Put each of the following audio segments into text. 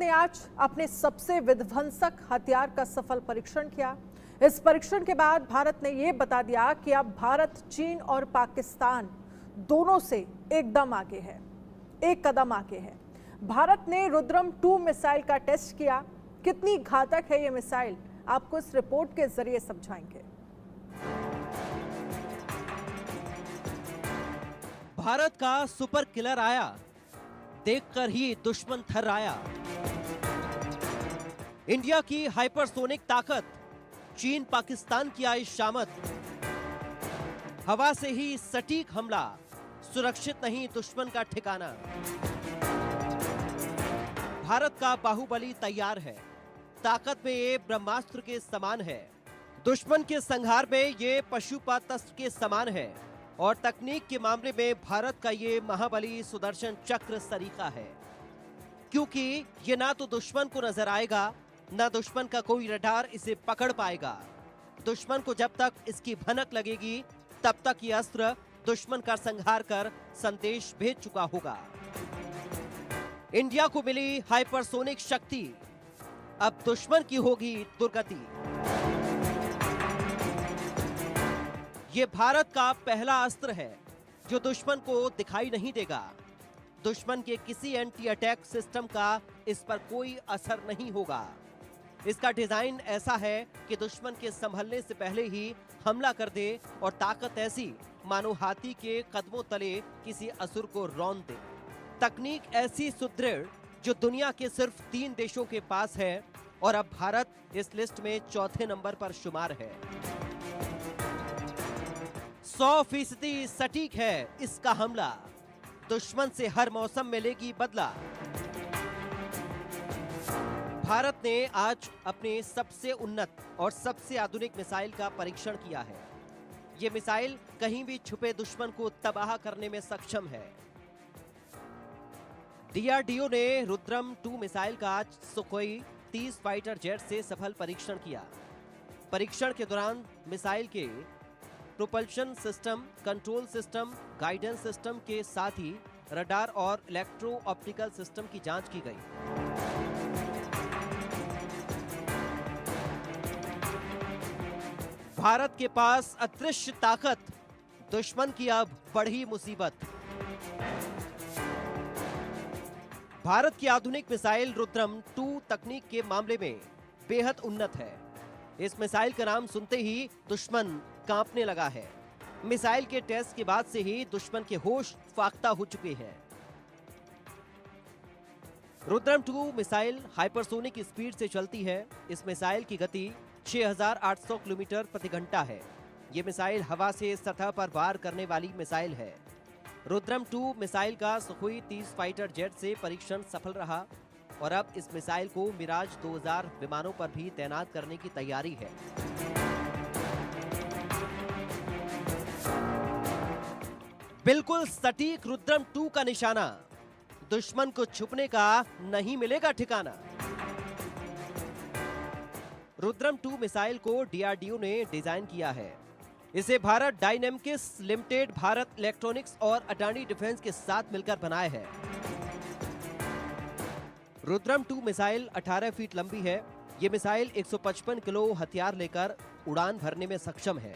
ने आज अपने सबसे विध्वंसक हथियार का सफल परीक्षण किया। इस परीक्षण के बाद भारत ने यह बता दिया कि अब भारत चीन और पाकिस्तान दोनों से एकदम आगे है, एक कदम आगे है। भारत ने रुद्रम 2 मिसाइल का टेस्ट किया। कितनी घातक है यह मिसाइल, आपको इस रिपोर्ट के जरिए समझाएंगे। भारत का सुपर किलर आया, देखकर ही दुश्मन थर्राया। इंडिया की हाइपरसोनिक ताकत, चीन पाकिस्तान की आई शामत। हवा से ही सटीक हमला, सुरक्षित नहीं दुश्मन का ठिकाना। भारत का बाहुबली तैयार है, ताकत में ये ब्रह्मास्त्र के समान है। दुश्मन के संहार में ये पशुपातस्त्र के समान है और तकनीक के मामले में भारत का ये महाबली सुदर्शन चक्र सरीखा है, क्योंकि ये ना तो दुश्मन को नजर आएगा, ना दुश्मन का कोई रडार इसे पकड़ पाएगा। दुश्मन को जब तक इसकी भनक लगेगी, तब तक ये अस्त्र दुश्मन का संहार कर संदेश भेज चुका होगा। इंडिया को मिली हाइपरसोनिक शक्ति, अब दुश्मन की होगी दुर्गति। ये भारत का पहला अस्त्र है जो दुश्मन को दिखाई नहीं देगा। दुश्मन के किसी एंटी अटैक सिस्टम का इस पर कोई असर नहीं होगा। इसका डिजाइन ऐसा है कि दुश्मन के संभलने से पहले ही हमला कर दे और ताकत ऐसी मानो हाथी के कदमों तले किसी असुर को रौंद दे। तकनीक ऐसी सुदृढ़ जो दुनिया के सिर्फ 3 देशों के पास है और अब भारत इस लिस्ट में चौथे नंबर पर शुमार है। 100% सटीक है इसका हमला, दुश्मन से हर मौसम में लेगी बदला। भारत ने आज अपने सबसे उन्नत और सबसे आधुनिक मिसाइल का परीक्षण किया है। ये मिसाइल कहीं भी छुपे दुश्मन को तबाह करने में सक्षम है। डीआरडीओ ने रुद्रम 2 मिसाइल का आज सुखोई 30 फाइटर जेट से सफल परीक्षण किया। परीक्षण के दौरान मिसाइल के propulsion system, control system, guidance system के साथ ही रडार और इलेक्ट्रो ऑप्टिकल सिस्टम की जांच की गई। भारत के पास अदृश्य ताकत, दुश्मन की अब बढ़ी मुसीबत। भारत की आधुनिक मिसाइल रुद्रम 2 तकनीक के मामले में बेहद उन्नत है। इस मिसाइल का नाम सुनते ही दुश्मन कांपने लगा है। मिसाइल के टेस्ट के बाद से ही दुश्मन के होश फाख्ता हो चुके हैं। रुद्रम 2 मिसाइल हाइपरसोनिक स्पीड से चलती है। इस मिसाइल की गति 6800 किलोमीटर प्रति घंटा है। यह मिसाइल हवा से सतह पर वार करने वाली मिसाइल है। रुद्रम 2 मिसाइल का सुखोई 30 फाइटर जेट से परीक्षण सफल रहा और अब इस मिसाइल को मिराज 2000 विमानों पर भी तैनात करने की तैयारी है। बिल्कुल सटीक रुद्रम 2 का निशाना, दुश्मन को छुपने का नहीं मिलेगा ठिकाना। रुद्रम 2 मिसाइल को डीआरडीओ ने डिजाइन किया है। इसे Bharat dynamics limited, Bharat electronics और अडानी डिफेंस के साथ मिलकर बनाया है। रुद्रम 2 मिसाइल 18 फीट लंबी है। यह मिसाइल 155 किलो हथियार लेकर उड़ान भरने में सक्षम है।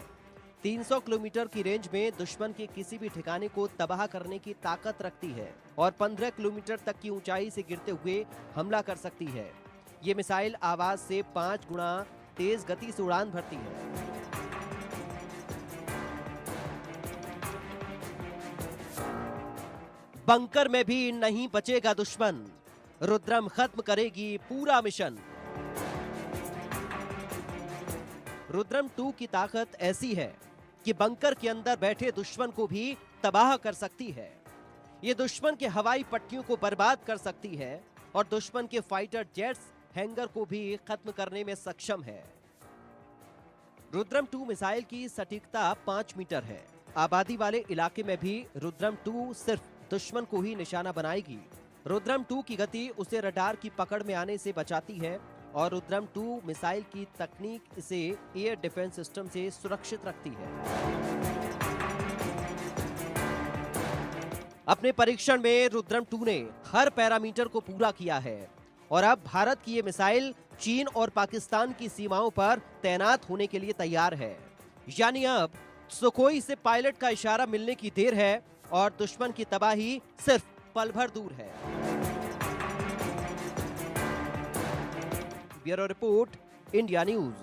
300 किलोमीटर की रेंज में दुश्मन के किसी भी ठिकाने को तबाह करने की ताकत रखती है और 15 किलोमीटर तक की ऊंचाई से गिरते हुए हमला कर सकती है। ये मिसाइल आवाज से 5 गुना तेज गति से उड़ान भरती है। बंकर में भी नहीं बचेगा दुश्मन, रुद्रम खत्म करेगी पूरा मिशन। रुद्रम 2 की ताकत ऐसी है कि बंकर के अंदर बैठे दुश्मन को भी तबाह कर सकती है। ये दुश्मन के हवाई पट्टियों को बर्बाद कर सकती है और दुश्मन के फाइटर जेट्स हैंगर को भी खत्म करने में सक्षम है। रुद्रम 2 मिसाइल की सटीकता 5 मीटर है। आबादी वाले इलाके में भी रुद्रम 2 सिर्फ दुश्मन को ही निशाना बनाएगी। रुद्रम 2 की गति उसे रडार की पकड़ में आने से बचाती है और रुद्रम 2 मिसाइल की तकनीक इसे एयर डिफेंस सिस्टम से सुरक्षित रखती है। अपने परीक्षण में रुद्रम 2 ने हर पैरामीटर को पूरा किया है। और अब भारत की ये मिसाइल चीन और पाकिस्तान की सीमाओं पर तैनात होने के लिए तैयार है। यानी अब सुखोई से पायलट का इशारा मिलने की देर है और दुश्मन की तबाही सिर्फ पल भर दूर है। Bureau report, India news.